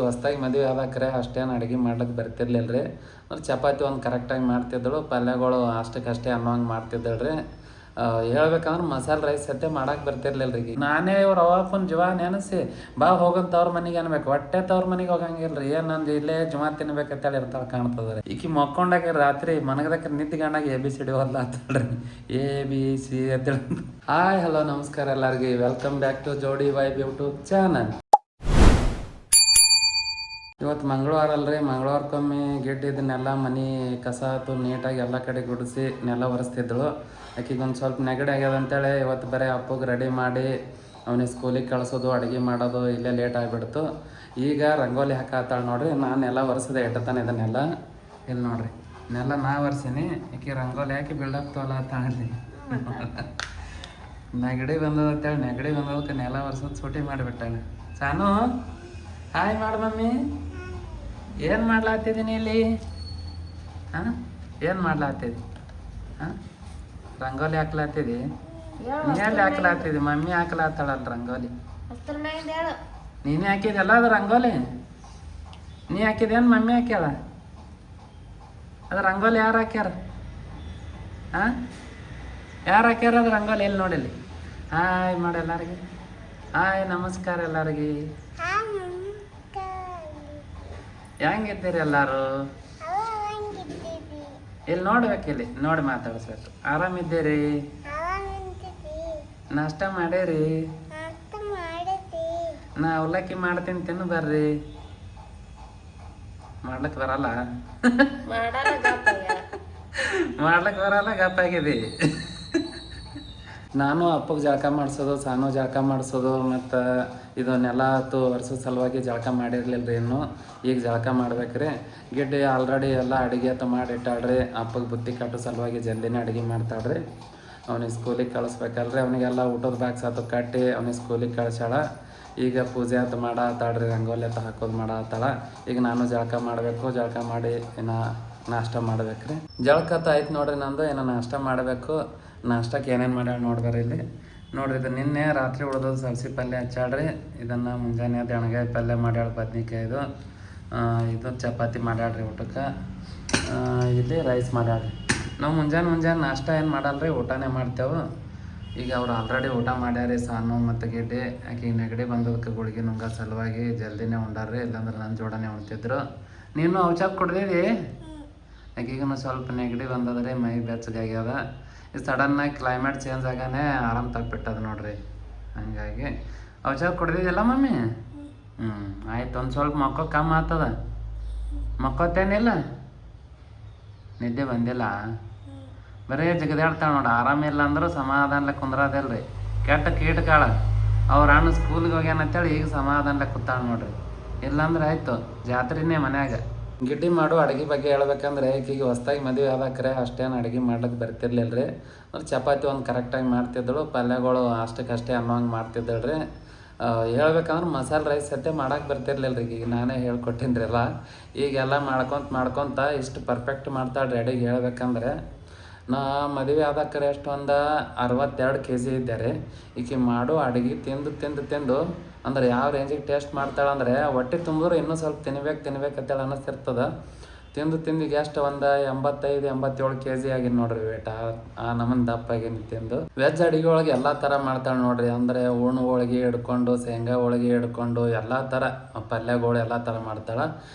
ಹೊಸ್ದಾಗಿ ಮದುವೆ ಆದಾಕ್ರೆ ಅಷ್ಟೇನು ಅಡುಗೆ ಮಾಡ್ಲಿಕ್ಕೆ ಬರ್ತಿರ್ಲಿಲ್ಲ ರೀ. ಅಂದ್ರೆ ಚಪಾತಿ ಒಂದು ಕರೆಕ್ಟಾಗಿ ಮಾಡ್ತಿದ್ದಳು, ಪಲ್ಯಗಳು ಅಷ್ಟಕ್ಕಷ್ಟೇ ಅನ್ನೋಂಗೆ ಮಾಡ್ತಿದ್ದಳು ರೀ. ಹೇಳ್ಬೇಕಂದ್ರೆ ಮಸಾಲೆ ರೈಸ್ ಸದ್ಯ ಮಾಡಕ್ಕೆ ಬರ್ತಿರ್ಲಿಲ್ಲ ರೀ. ನಾನೇ ಇವ್ರು ಅವಪ್ಪನ ಜೀವ ನೆನೆಸಿ ಬಾ ಹೋಗಂತ ಅವ್ರ ಮನೆಗೆ ಅನ್ಬೇಕು, ಹೊಟ್ಟೆ ತವ್ರ ಮನೆಗೆ ಹೋಗಂಗಿಲ್ಲ ರೀ. ಏನು ನಂದು ಇಲ್ಲೇ ಜುಮಾ ತಿನ್ಬೇಕಂತೇಳಿ ಇರ್ತಾಳೆ ಕಾಣ್ತದೆ ರೀ. ಈಕಿ ಮಕ್ಕೊಂಡಾಗ ರಾತ್ರಿ ಮನಗದಕ್ಕೆ ನಿಂತ್ಕೊಂಡಾಗ ABCD ಓದ್ಲ ಅಂತಳ್ರಿ, ABC ಅಂತೇಳಿ. ಹಾಯ್ ಹಲೋ ನಮಸ್ಕಾರ ಎಲ್ಲರಿಗೆ, ವೆಲ್ಕಮ್ ಬ್ಯಾಕ್ ಟು ಜೋಡಿ ವೈಬ್ ಯೂಟ್ಯೂಬ್ ಚಾನಲ್. ಇವತ್ತು ಮಂಗಳವಾರ ಅಲ್ರಿ, ಮಂಗಳವಾರಕ್ಕೊಮ್ಮೆ ಇದನ್ನೆಲ್ಲ ಮನೆ ಕಸ ಆತು ನೀಟಾಗಿ ಎಲ್ಲ ಕಡೆ ಗುಡಿಸಿ ನೆಲ ಒರೆಸ್ತಿದ್ರು. ಆಕಿಗೆ ಒಂದು ಸ್ವಲ್ಪ ನೆಗಡಿ ಆಗ್ಯದ ಅಂತೇಳಿ ಇವತ್ತು ಬರೀ ಅಪ್ಪಗೆ ರೆಡಿ ಮಾಡಿ ಅವನಿಗೆ ಸ್ಕೂಲಿಗೆ ಕಳಿಸೋದು ಅಡುಗೆ ಮಾಡೋದು ಇಲ್ಲೇ ಲೇಟ್ ಆಗಿಬಿಡ್ತು. ಈಗ ರಂಗೋಲಿ ಹಾಕತ್ತಾಳೆ ನೋಡ್ರಿ. ನಾನು ಎಲ್ಲ ಒರೆಸಿದೆ ಇಟ್ಟತಾನೆ ಇದನ್ನೆಲ್ಲ. ಇಲ್ಲಿ ನೋಡ್ರಿ ನೆಲ ನಾ ಒರೆಸೀನಿ, ಆಕೆ ರಂಗೋಲಿ ಹಾಕಿ ಬಿಲ್ಡಪ್ ತೊಗೊಳತ್ತಾಳ್ರಿ. ನೆಗಡಿ ಬಂದದ ಅಂತೇಳಿ ನೆಗಡಿ ಬಂದದಕ್ಕೆ ನೆಲ ಒರೆಸೋದು ಸೂಟಿ ಮಾಡಿಬಿಟ್ಟಾಳೆ. ಸಾನು ಹಾಯ್ ಮಾಡು ಮಮ್ಮಿ. ಏನು ಮಾಡ್ಲಾತಿದ್ದೀನಿ ಇಲ್ಲಿ? ಹಾಂ ಏನು ಮಾಡ್ಲಾತಿದ್ದಿ? ಹಾಂ ರಂಗೋಲಿ ಹಾಕ್ಲಾತಿದ್ದಿ? ನೀಲ್ಲಿ ಹಾಕ್ಲಾತಿದ್ದಿ? ಮಮ್ಮಿ ಹಾಕ್ಲಾತಾಳಲ್ಲ ರಂಗೋಲಿ. ನೀನೇ ಹಾಕಿದೆಲ್ಲ ಅದು ರಂಗೋಲಿ? ನೀ ಹಾಕಿದೇನು ಮಮ್ಮಿ ಹಾಕ್ಯಾಳ? ಅದು ರಂಗೋಲಿ ಯಾರು ಹಾಕ್ಯಾರ? ಹಾಂ ಯಾರು ಹಾಕ್ಯಾರ ಅದು ರಂಗೋಲಿ? ಎಲ್ಲಿ ನೋಡಿಲ್ಲಿ. ಹಾಯ್ ಮಾಡಿ ಎಲ್ಲರಿಗೆ. ಹಾಯ್ ನಮಸ್ಕಾರ ಎಲ್ಲರಿಗೆ. ಹೆಂಗಿದ್ದೀರಿ ಎಲ್ಲರೂ? ಇಲ್ಲಿ ನೋಡ್ಬೇಕು, ಇಲ್ಲಿ ನೋಡಿ ಮಾತಾಡಿಸ್ಬೇಕು. ಆರಾಮಿದ್ದೀರಿ? ನಾಷ್ಟ ಮಾಡೇರಿ? ನಾ ಅವಲಕ್ಕಿ ಮಾಡ್ತೀನಿ, ತಿನ್ನು ಬರ್ರಿ. ಮಾಡ್ಲಿಕ್ಕೆ ಬರಲ್ಲ? ಮಾಡ್ಲಿಕ್ಕೆ ಬರಲ್ಲ, ಗಪ್ಪಾಗಿದಿ. ನಾನು ಅಪ್ಪಗೆ ಜಳಕ ಮಾಡಿಸೋದು, ಸಾನು ಜಳಕ ಮಾಡಿಸೋದು, ಮತ್ತು ಇದನ್ನೆಲ್ಲ ಒರೆಸೋ ಸಲುವಾಗಿ ಜಳಕ ಮಾಡಿರ್ಲಿಲ್ಲ ರೀ. ಇನ್ನು ಈಗ ಜಳಕ ಮಾಡ್ಬೇಕ್ರಿ. ಗಿಡ್ಡಿ ಆಲ್ರೆಡಿ ಎಲ್ಲ ಅಡುಗೆ ಅಂತ ಮಾಡಿಟ್ಟಾಳ್ರಿ. ಅಪ್ಪಗೆ ಬುತ್ತಿ ಕಟ್ಟೋ ಸಲುವಾಗಿ ಜಲ್ದಿನೇ ಅಡುಗೆ ಮಾಡ್ತಾಳ್ರಿ. ಅವನಿಗೆ ಸ್ಕೂಲಿಗೆ ಕಳಿಸ್ಬೇಕಲ್ರಿ. ಅವನಿಗೆಲ್ಲ ಊಟದ ಬ್ಯಾಗ್ಸ್ ಆತು ಕಟ್ಟಿ ಅವನಿಗೆ ಸ್ಕೂಲಿಗೆ ಕಳ್ಸಾಳ. ಈಗ ಪೂಜೆ ಆತು ಮಾಡತ್ತಾಳ್ರಿ, ರಂಗೋಲಿ ಅಂತ ಹಾಕೋದು ಮಾಡತ್ತಾಳ. ಈಗ ನಾನು ಜಳಕ ಮಾಡಬೇಕು. ಜಳಕ ಮಾಡಿ ಇನ್ನು ನಾಷ್ಟ ಮಾಡ್ಬೇಕ್ರಿ. ಜಳಕತ್ತ ಆಯ್ತು ನೋಡ್ರಿ ನಂದು. ಏನೋ ನಾಷ್ಟ ಮಾಡಬೇಕು. ನಾಷ್ಟಕ್ಕೆ ಏನೇನು ಮಾಡ್ಯಾಳ ನೋಡ್ಬಾರಿ ಇಲ್ಲಿ ನೋಡ್ರಿ. ಇದು ನಿನ್ನೆ ರಾತ್ರಿ ಉಳ್ದೋದು ಸಬ್ಸಿ ಪಲ್ಯ ಹಚ್ಚಾಳ್ರಿ. ಇದನ್ನು ಮುಂಜಾನೆ ಅದು ಎಣ್ಗಾಯಿ ಪಲ್ಯ ಮಾಡ್ಯಾಳ, ಬದ್ನಿಕಾಯ್ದು. ಇದು ಚಪಾತಿ ಮಾಡ್ಯಾಳ್ರಿ ಊಟಕ್ಕೆ. ಇಲ್ಲಿ ರೈಸ್ ಮಾಡ್ಯಾಳ್ರಿ. ನಾವು ಮುಂಜಾನೆ ನಾಷ್ಟ ಏನು ಮಾಡಲ್ರಿ, ಊಟನೇ ಮಾಡ್ತೇವೆ. ಈಗ ಅವ್ರು ಆಲ್ರೆಡಿ ಊಟ ಮಾಡ್ಯಾರಿ, ಸಾನು ಮತ್ತು ಗಿಡ್ಡಿ. ಆಕೆ ನೆಗಡಿ ಬಂದದಕ್ಕೆ ಗುಳಿಗೆ ನುಂಗ ಸಲುವಾಗಿ ಜಲ್ದಿನೇ ಉಂಡಾರ್ರಿ, ಇಲ್ಲಾಂದ್ರೆ ನನ್ನ ಜೋಡನೆ ಉಣ್ತಿದ್ರು. ನೀನು ಔಷಧ ಕುಡ್ದಿದ್ದಿ? ಆಕೆಗೂ ಸ್ವಲ್ಪ ನೆಗಡಿ ಬಂದದ್ರಿ, ಮೈ ಬೆಚ್ಚಗಾಗ್ಯದ. ಈ ಸಡನ್ನಾಗಿ ಕ್ಲೈಮೇಟ್ ಚೇಂಜ್ ಆಗಾನೆ ಆರಾಮ ತಪ್ಪಿಟ್ಟದು ನೋಡ್ರಿ. ಹಂಗಾಗಿ ಔಷಧ ಕುಡ್ದಿದ್ದಿಲ್ಲ ಮಮ್ಮಿ? ಆಯ್ತು. ಒಂದು ಸ್ವಲ್ಪ ಮಕ್ಕೋ ಕಮ್ಮಿ ಆಗ್ತದ. ಮಕ್ಕೋತೇನಿಲ್ಲ? ನಿದ್ದೆ ಬಂದಿಲ್ಲ? ಬರೀ ಜಗದಾಡ್ತಾಳೆ ನೋಡಿ. ಆರಾಮಿಲ್ಲ ಅಂದ್ರೆ ಸಮಾಧಾನಲೆ ಕುಂದ್ರದಿಲ್ರಿ. ಕೆಟ್ಟ ಕೀಟಕಾಳ ಅವ್ರ ಅಣ್ಣ ಸ್ಕೂಲಿಗೆ ಹೋಗ್ಯಾನಂತೇಳಿ ಈಗ ಸಮಾಧಾನಲೆ ಕೂತಾಳೆ ನೋಡ್ರಿ. ಇಲ್ಲಾಂದ್ರೆ ಆಯಿತು ಜಾತ್ರೆನೇ ಮನ್ಯಾಗ. ಗಿಡ್ಡಿ ಮಾಡು ಅಡುಗೆ ಬಗ್ಗೆ ಹೇಳ್ಬೇಕಂದ್ರೆ ಈಗೀಗ ಹೊಸ್ದಾಗಿ ಮದುವೆ ಆದಾಕ್ರೆ ಅಷ್ಟೇನು ಅಡುಗೆ ಮಾಡ್ಲಿಕ್ಕೆ ಬರ್ತಿರ್ಲಿಲ್ಲ ರೀ. ಅಂದ್ರೆ ಚಪಾತಿ ಒಂದು ಕರೆಕ್ಟಾಗಿ ಮಾಡ್ತಿದ್ದಳು, ಪಲ್ಯಗಳು ಅಷ್ಟಕ್ಕಷ್ಟೇ ಅನ್ನೋಂಗೆ ಮಾಡ್ತಿದ್ದಳು ರೀ. ಹೇಳ್ಬೇಕಂದ್ರೆ ಮಸಾಲೆ ರೈಸ್ ಸದ್ಯ ಮಾಡಕ್ಕೆ ಬರ್ತಿರ್ಲಿಲ್ಲ ರೀ. ಈಗ ನಾನೇ ಹೇಳ್ಕೊಟ್ಟಿನಿ ರೀ ಎಲ್ಲ. ಈಗೆಲ್ಲ ಮಾಡ್ಕೊತ ಇಷ್ಟು ಪರ್ಫೆಕ್ಟ್ ಮಾಡ್ತಾಳೆ ರೀ ಅಡುಗೆ. ಹೇಳ್ಬೇಕಂದ್ರೆ ನಾ ಮದುವೆ ಆದಾಕ್ರೆ ಒಂದು 62 kg ಇದ್ದೆ ರೀ. ಈಕೆ ಮಾಡು ಅಡುಗೆ ತಿಂದು ಅಂದ್ರೆ ಯಾವ ರೇಂಜಿಗೆ ಟೇಸ್ಟ್ ಮಾಡ್ತಾಳೆ ಅಂದರೆ ಹೊಟ್ಟೆ ತುಂಬಿದ್ರು ಇನ್ನೂ ಸ್ವಲ್ಪ ತಿನ್ಬೇಕಂತೇಳಿ ಅನ್ನಿಸ್ತಿರ್ತದೆ. ತಿಂದು ಈಗ ಎಷ್ಟು ಒಂದು 85-87 kg ಆಗಿನಿ ನೋಡ್ರಿ ವೇಟ. ನಮ್ಮನ್ನು ದಪ್ಪ ಆಗೀನಿ ತಿಂದು. ವೆಜ್ ಅಡುಗೆ ಒಳಗೆ ಎಲ್ಲ ಥರ ಮಾಡ್ತಾಳೆ ನೋಡ್ರಿ. ಅಂದರೆ ಹೂರ್ಣ ಹೋಳಿಗೆ ಹಿಡ್ಕೊಂಡು, ಶೇಂಗಾ ಹೋಳಿಗೆ ಹಿಡ್ಕೊಂಡು ಎಲ್ಲ ಥರ ಪಲ್ಯಗಳು ಎಲ್ಲ ಥರ ಮಾಡ್ತಾಳೆ.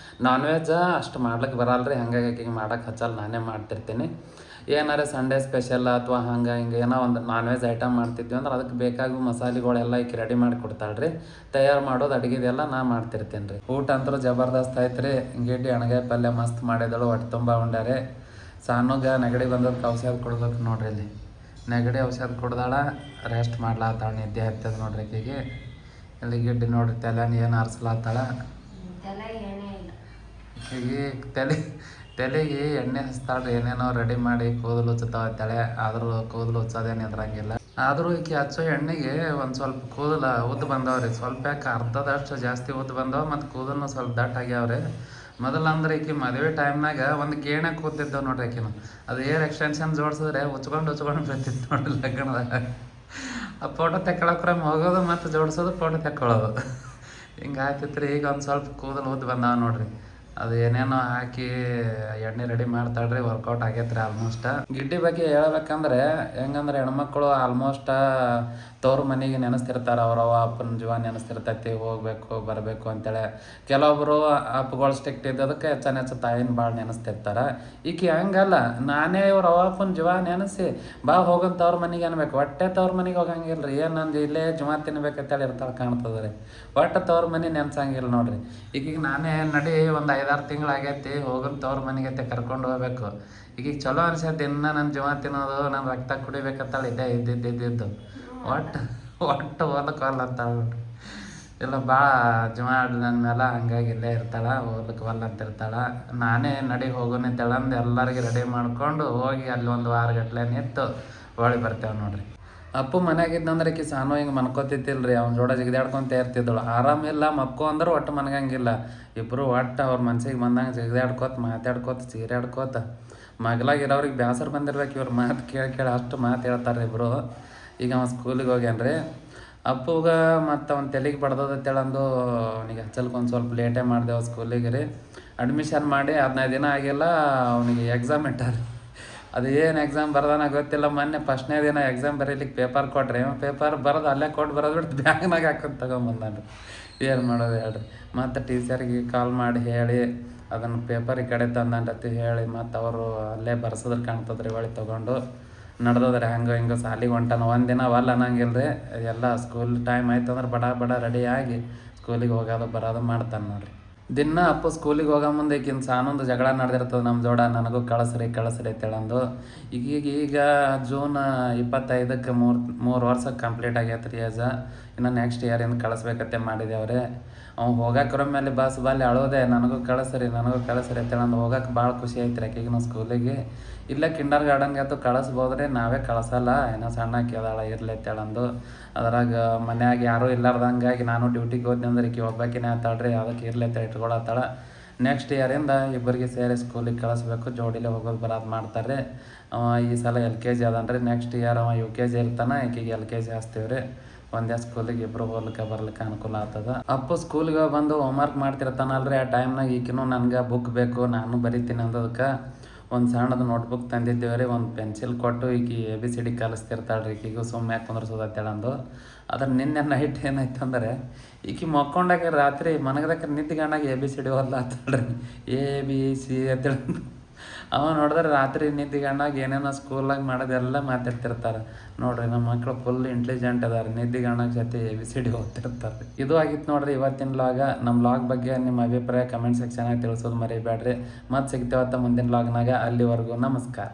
ನಾನ್ ವೆಜ್ ಅಷ್ಟು ಮಾಡ್ಲಿಕ್ಕೆ ಬರಲ್ಲ ರೀ. ಹಾಗಾಗಿ ಆಕೆಗೆ ಮಾಡೋಕೆ ಹಚ್ಚಲ್ಲ, ನಾನೇ ಮಾಡ್ತಿರ್ತೀನಿ. ಏನಾರ ಸಂಡೇ ಸ್ಪೆಷಲ್ ಅಥವಾ ಹಂಗೆ ಹಿಂಗೆ ಏನೋ ಒಂದು ನಾನ್ ವೆಜ್ ಐಟಮ್ ಮಾಡ್ತಿದ್ವಿ ಅಂದ್ರೆ ಅದಕ್ಕೆ ಬೇಕಾಗುವ ಮಸಾಲೆಗಳೆಲ್ಲ ಈಕೆ ರೆಡಿ ಮಾಡಿ ಕೊಡ್ತಾಳೆ ರೀ. ತಯಾರು ಮಾಡೋದು ಅಡುಗೆದೆಲ್ಲ ನಾ ಮಾಡ್ತಿರ್ತೀನಿ ರೀ. ಊಟ ಅಂತೂ ಜಬರ್ದಸ್ತ್ ಆಯ್ತು ರೀ. ಗಿಡ್ಡಿ ಎಣ್ಗಾಯಿ ಪಲ್ಯ ಮಸ್ತ್ ಮಾಡಿದಳು, ಹೊಟ್ಟೆ ತುಂಬ ಉಂಡಾರೆ. ಸಾನುಗ ನೆಗಡಿ ಬಂದದಕ್ಕೆ ಔಷಧ ಕೊಡ್ಬೇಕು ನೋಡ್ರಿ. ಇಲ್ಲಿ ನೆಗಡಿ ಔಷಧ ಕುಡ್ದಾಳ, ರೆಸ್ಟ್ ಮಾಡ್ಲಾತ್ತಾಳ, ನಿದ್ದೆ ಹತ್ತದ ನೋಡ್ರಿ ಆಕೆಗೆ. ಇಲ್ಲಿ ಗಿಡ್ಡಿ ನೋಡ್ರಿ ತಲೆನ ಏನು ಆರಿಸ್ಲಾತ್ತಾಳ. ಆಕೆಗೆ ತಲೆಗೆ ಎಣ್ಣೆ ಹಚ್ತಾಳ್ರಿ. ಏನೇನೋ ರೆಡಿ ಮಾಡಿ ಕೂದಲು ಉಚ್ಚತಾವ ತಲೆ. ಆದರೂ ಕೂದಲು ಉಚ್ಚೋದೇನು ಇದ್ರಂಗಿಲ್ಲ. ಆದರೂ ಈಕೆ ಹಚ್ಚೋ ಎಣ್ಣೆಗೆ ಒಂದು ಸ್ವಲ್ಪ ಕೂದಲು ಉದ್ದು ಬಂದವ್ರಿ. ಸ್ವಲ್ಪ ಯಾಕೆ ಅರ್ಧದಷ್ಟು ಜಾಸ್ತಿ ಉದ್ದು ಬಂದವ, ಮತ್ತು ಕೂದಲು ಸ್ವಲ್ಪ ದಟ್ಟ ಆಗ್ಯಾವ್ರಿ. ಮೊದಲಂದ್ರೆ ಈಕೆ ಮದುವೆ ಟೈಮ್ನಾಗ ಒಂದು ಗೇಣೆ ಕೂತಿದ್ದವು ನೋಡ್ರಿ ಆಕಿನ. ಅದು ಏರ್ ಎಕ್ಸ್ಟೆನ್ಷನ್ ಜೋಡಿಸಿದ್ರೆ ಉಚ್ಕೊಂಡು ಬರ್ತಿತ್ತು ನೋಡ್ರಿ ಲಗ್ನದಾಗ. ಆ ಫೋಟೋ ತೆಕ್ಕೊಳಕ್ರೆ ಹೋಗೋದು ಮತ್ತು ಜೋಡಿಸೋದು, ಫೋಟೋ ತೆಕ್ಕೊಳ್ಳೋದು. ಹಿಂಗೆ ಆಯ್ತಿತ್ತು ಈಗ ಒಂದು ಸ್ವಲ್ಪ ಕೂದಲು ಉದ್ದು ಬಂದಾವ ನೋಡ್ರಿ. ಅದು ಏನೇನೋ ಹಾಕಿ ಎಣ್ಣೆ ರೆಡಿ ಮಾಡ್ತಾಳ್ರಿ, ವರ್ಕೌಟ್ ಆಗೈತ್ರಿ ಆಲ್ಮೋಸ್ಟ್. ಗಿಡ್ಡಿ ಬಗ್ಗೆ ಹೇಳ್ಬೇಕಂದ್ರೆ ಹೆಂಗಂದ್ರೆ ಹೆಣ್ಮಕ್ಳು ಆಲ್ಮೋಸ್ಟ್ ತವ್ರ ಮನೆಗೆ ನೆನೆಸ್ತಿರ್ತಾರೆ, ಅವ್ರವ ಅಪ್ಪನ ಜೀವ ನೆನೆಸ್ತಿರ್ತೈತಿ, ಹೋಗ್ಬೇಕು ಬರಬೇಕು ಅಂತೇಳಿ. ಕೆಲವೊಬ್ರು ಅಪ್ಪಗಳು ಸ್ಟಿಕ್ಟ್ ಇದ್ದದಕ್ಕೆ ಹೆಚ್ಚು ತಾಯಿನ ಭಾಳ ನೆನೆಸ್ತಿರ್ತಾರೆ. ಈಕೆ ಹಂಗಲ್ಲ, ನಾನೇ ಇವ್ರ ಅವ ಅಪ್ಪನ ಜೀವ ನೆನೆಸಿ ಬಾ ಹೋಗಂತ ಅವ್ರ ಮನೆಗೆ ಅನ್ಬೇಕು. ಒಟ್ಟೆ ತವ್ರ ಮನೆಗೆ ಹೋಗಂಗಿಲ್ಲ ರೀ, ಏನು ನಂದು ಇಲ್ಲೇ ಜೀವ ತಿನ್ಬೇಕಂತೇಳಿ ಇರ್ತಾಳೆ ಕಾಣ್ತದೆ ರೀ. ಒಟ್ಟು ತವ್ರ ಮನೆ ನೆನ್ಸಂಗಿಲ್ಲ ನೋಡ್ರಿ. ಈಗೀಗ ನಾನೇ ನಡಿ ಒಂದು 5-6 ತಿಂಗಳಾಗೈತಿ ಹೋಗಂತ ತವ್ರ ಮನೆಗೆ ಕರ್ಕೊಂಡು ಹೋಗ್ಬೇಕು. ಈಗೀಗ ಚಲೋ ಅನ್ಸತ್ತೆ, ಇನ್ನು ನನ್ನ ಜೀವ ತಿನ್ನೋದು, ನನ್ನ ರಕ್ತ ಕುಡಿಬೇಕಂತಾಳೆ ಇದ್ದೇ ಇದ್ದಿದ್ದು. ಒಟ್ಟು ಹೊಲಕ್ಕೆ ಅಂತ ಹೇಳ್ಬಿಟ್ಟು ಇಲ್ಲ ಭಾಳ ಜೀವ ನನ್ನ ಮೇಲೆ, ಹಂಗಾಗಿ ಇಲ್ಲೇ ಇರ್ತಾಳೆ, ಹೊಲಕ್ಕೆ ಅಂತಿರ್ತಾಳೆ. ನಾನೇ ನಡಿ ಹೋಗೋಣ ಅಂತೇಳಂದು ಎಲ್ಲರಿಗೆ ರೆಡಿ ಮಾಡ್ಕೊಂಡು ಹೋಗಿ ಅಲ್ಲಿ ಒಂದು ವಾರಗಟ್ಲೆ ನಿಂತು ಹೊಳಿ ಬರ್ತೇವೆ ನೋಡ್ರಿ. ಅಪ್ಪು ಮನ್ಯಾಗಿದ್ದಂದ್ರೆ ಈಕಿ ಸಾನು ಹಿಂಗೆ ಮನ್ಕೋತಿದ್ದಿಲ್ಲ ರೀ, ಅವ್ನ ಜೋಡ ಜಿಗಿದಾಡ್ಕೊಂತ ಇರ್ತಿದ್ದಳು. ಆರಾಮಿಲ್ಲ ಮಕ್ಕೋ ಅಂದ್ರೆ ಒಟ್ಟು ಮನ್ಗಂಗಿಲ್ಲ. ಇಬ್ಬರು ಒಟ್ಟು ಅವ್ರ ಮನ್ಸಿಗೆ ಬಂದಂಗೆ ಜಿಗಿದಾಡ್ಕೋತ ಮಾತಾಡ್ಕೋತ ಚೀರಾಡ್ಕೋತ ಮಗ್ಲಾಗಿರೋರಿಗೆ ಬೇಸರ ಬಂದಿರ್ಬೇಕು. ಇವ್ರ ಮಾತು ಕೇಳಿ ಅಷ್ಟು ಮಾತು ಹೇಳ್ತಾರೆ ಇಬ್ಬರು. ಈಗ ಅವ ಸ್ಕೂಲಿಗೆ ಹೋಗ್ಯಾನ್ರಿ. ಅಪ್ಪುಗ ಮತ್ತು ಅವ್ನ ತಲೆಗೆ ಬಡ್ದತ್ತೇಳಂದು ಅವನಿಗೆ ಹಚ್ಚಲ್ಗೆ ಒಂದು ಸ್ವಲ್ಪ ಲೇಟೇ ಮಾಡಿದೆವು ಸ್ಕೂಲಿಗೆ ರೀ. ಅಡ್ಮಿಷನ್ ಮಾಡಿ 15 ದಿನ ಆಗಿಲ್ಲ, ಅವನಿಗೆ ಎಕ್ಸಾಮ್ ಇಟ್ಟಾರೆ. ಅದು ಏನು ಎಕ್ಸಾಮ್ ಬರ್ದಾನ ಗೊತ್ತಿಲ್ಲ. ಮೊನ್ನೆ ಫಸ್ಟ್ನೇ ದಿನ ಎಕ್ಸಾಮ್ ಬರೀಲಿಕ್ಕೆ ಪೇಪರ್ ಕೊಟ್ರಿ, ಪೇಪರ್ ಬರೋದು ಅಲ್ಲೇ ಕೊಟ್ಟು ಬರೋದು ಬಿಟ್ಟು ಬ್ಯಾಗ್ನಾಗ ಹಾಕೊಂಡು ತೊಗೊಂಬಂದಾನ್ರಿ. ಏನು ಮಾಡೋದು ಹೇಳ್ರಿ. ಮತ್ತು ಟೀಚರ್ಗೆ ಕಾಲ್ ಮಾಡಿ ಹೇಳಿ ಅದನ್ನು ಪೇಪರ್ ಈ ಕಡೆ ತಂದಂಡತಿ ಹೇಳಿ ಮತ್ತು ಅವರು ಅಲ್ಲೇ ಬರ್ಸೋದ್ರ ಕಾಣ್ತದ್ರಿ. ಹೊಳಿ ತೊಗೊಂಡು ನಡೆದೋದ್ರಿ ಹಂಗೆ ಹಿಂಗೆ ಸಾಲಿಗೆ ಹೊಂಟಾನ. ಒಂದಿನ ಅವಲ್ಲ ಅನ್ನಂಗಿಲ್ಲ ರೀ, ಎಲ್ಲ ಸ್ಕೂಲ್ ಟೈಮ್ ಆಯ್ತು ಅಂದ್ರೆ ಬಡ ರೆಡಿಯಾಗಿ ಸ್ಕೂಲಿಗೆ ಹೋಗೋದು ಬರೋದು ಮಾಡ್ತಾನೆ ನೋಡ್ರಿ. ದಿನ ಅಪ್ಪು ಸ್ಕೂಲಿಗೆ ಹೋಗೋ ಮುಂದೆ ಈಗಿನ ಸಾನೊಂದು ಜಗಳ ನಡೆದಿರ್ತದೆ ನಮ್ಮ ಜೋಡ, ನನಗೂ ಕಳಿಸ್ರಿ ಅಂತೇಳಂದು. ಈಗ ಜೂನ್ 25ಕ್ಕೆ 3 ವರ್ಷ ಕಂಪ್ಲೀಟ್ ಆಗೈತೆ ರೀ ಏಜ. ಇನ್ನು ನೆಕ್ಸ್ಟ್ ಇಯರಿಂದ ಕಳಿಸ್ಬೇಕತ್ತೆ ಮಾಡಿದೇವ್ರಿ. ಅವ್ನು ಹೋಗಕ್ಕೆ ಮೇಲೆ ಬಸ್ ಬಾಲಿ ಅಳೋದೆ, ನನಗೂ ಕಳಿಸ್ರಿ ಅಂತೇಳಂದು ಹೋಗಕ್ಕೆ ಭಾಳ ಖುಷಿ ಐತ್ರಿ ಆಕೆಗೂ ಸ್ಕೂಲಿಗೆ. ಇಲ್ಲೇ ಕಿಂಡರ್ ಗಾರ್ಡನ್ಗೆ ಅಂತೂ ಕಳಿಸ್ಬೋದ್ರಿ, ನಾವೇ ಕಳಿಸಲ್ಲ, ಏನೋ ಸಣ್ಣ ಕೇಳಾಳ ಇರ್ಲಿ ಅಂತೇಳಂದು. ಅದ್ರಾಗ ಮನ್ಯಾಗ ಯಾರೂ ಇಲ್ಲಾರ್ದಂಗಾಗಿ ನಾನು ಡ್ಯೂಟಿಗೆ ಹೋದ್ನಿ ಅಂದ್ರೆ ಈಕೆ ಒಬ್ಬಾಕಿನೇ ಆತಾಳ್ರಿ, ಅದಕ್ಕೆ ಇರ್ಲಿ ಅಂತ ಇಟ್ಕೊಳತ್ತಾಳ. ನೆಕ್ಸ್ಟ್ ಇಯರಿಂದ ಇಬ್ಬರಿಗೆ ಸೇರಿ ಸ್ಕೂಲಿಗೆ ಕಳಿಸ್ಬೇಕು, ಜೋಡಿಲೇ ಹೋಗೋದು ಬರೋದು ಮಾಡ್ತಾರೆ. ಈ ಸಲ LKG ಅದನ್ರಿ, ನೆಕ್ಸ್ಟ್ ಇಯರ್ ಅವ UKG ಇರ್ತಾನೆ, ಈಕೆಗೆ LKG ಹಾಸ್ತೀವಿ ರೀ. ಒಂದೇ ಸ್ಕೂಲಿಗೆ ಇಬ್ಬರು ಬರ್ಲಿಕ್ಕೆ ಅನುಕೂಲ ಆಗ್ತದೆ. ಅಪ್ಪು ಸ್ಕೂಲಿಗೆ ಬಂದು ಹೋಮ್ವರ್ಕ್ ಮಾಡ್ತಿರ್ತಾನಲ್ರಿ, ಆ ಟೈಮ್ನಾಗ ಈಕಿನೂ ನನಗೆ ಬುಕ್ ಬೇಕು, ನಾನು ಬರಿತೀನಿ ಅಂದದಕ್ಕೆ ಒಂದು ಸಣ್ಣದು ನೋಟ್ಬುಕ್ ತಂದಿದ್ದೇವೆ ರೀ. ಒಂದು ಪೆನ್ಸಿಲ್ ಕೊಟ್ಟು ಈಕಿ ABCD ಕಲಿಸ್ತಿರ್ತಾಳೆ ರೀ. ಈಕಿಗೂ ಸುಮ್ಮನೆ ಕುಂದ್ರಸೋದತ್ತೇಳಂದು. ಅದ್ರ ನಿನ್ನೆ ನೈಟ್ ಏನಾಯ್ತು ಅಂದರೆ ಈಕಿ ಮಕ್ಕೊಂಡಾಗ ರಾತ್ರಿ ಮನಗದಕ್ಕೆ ನಿದ್ದಿಗಣ್ಣಾಗ ABCD ಓದ್ಲಾತ್ತಾಳ್ರಿ, ABC ಅಂತೇಳಂದು. ಅವ ನೋಡಿದ್ರೆ ರಾತ್ರಿ ನಿದ್ದಿಗಣ್ಣಾಗ ಏನೇನೋ ಸ್ಕೂಲಾಗ ಮಾಡೋದೆಲ್ಲ ಮಾತಾಡ್ತಿರ್ತಾರೆ ನೋಡ್ರಿ. ನಮ್ಮ ಮಕ್ಕಳು ಫುಲ್ ಇಂಟೆಲಿಜೆಂಟ್ ಅದಾರೆ, ನಿದ್ದಿಗಣ್ಣಾಗ ಜೊತೆ ABCD ಓದ್ತಿರ್ತಾರೆ. ಇದು ಆಗಿತ್ತು ನೋಡ್ರಿ ಇವತ್ತಿನ ಲಾಗ. ನಮ್ಮ ಲಾಗ್ ಬಗ್ಗೆ ನಿಮ್ಮ ಅಭಿಪ್ರಾಯ ಕಮೆಂಟ್ ಸೆಕ್ಷನಾಗ ತಿಳಿಸೋದು ಮರಿಬೇಡ್ರಿ. ಮತ್ತೆ ಸಿಗ್ತೇವತ್ತ ಮುಂದಿನ ಲಾಗ್ನಾಗ. ಅಲ್ಲಿವರೆಗೂ ನಮಸ್ಕಾರ.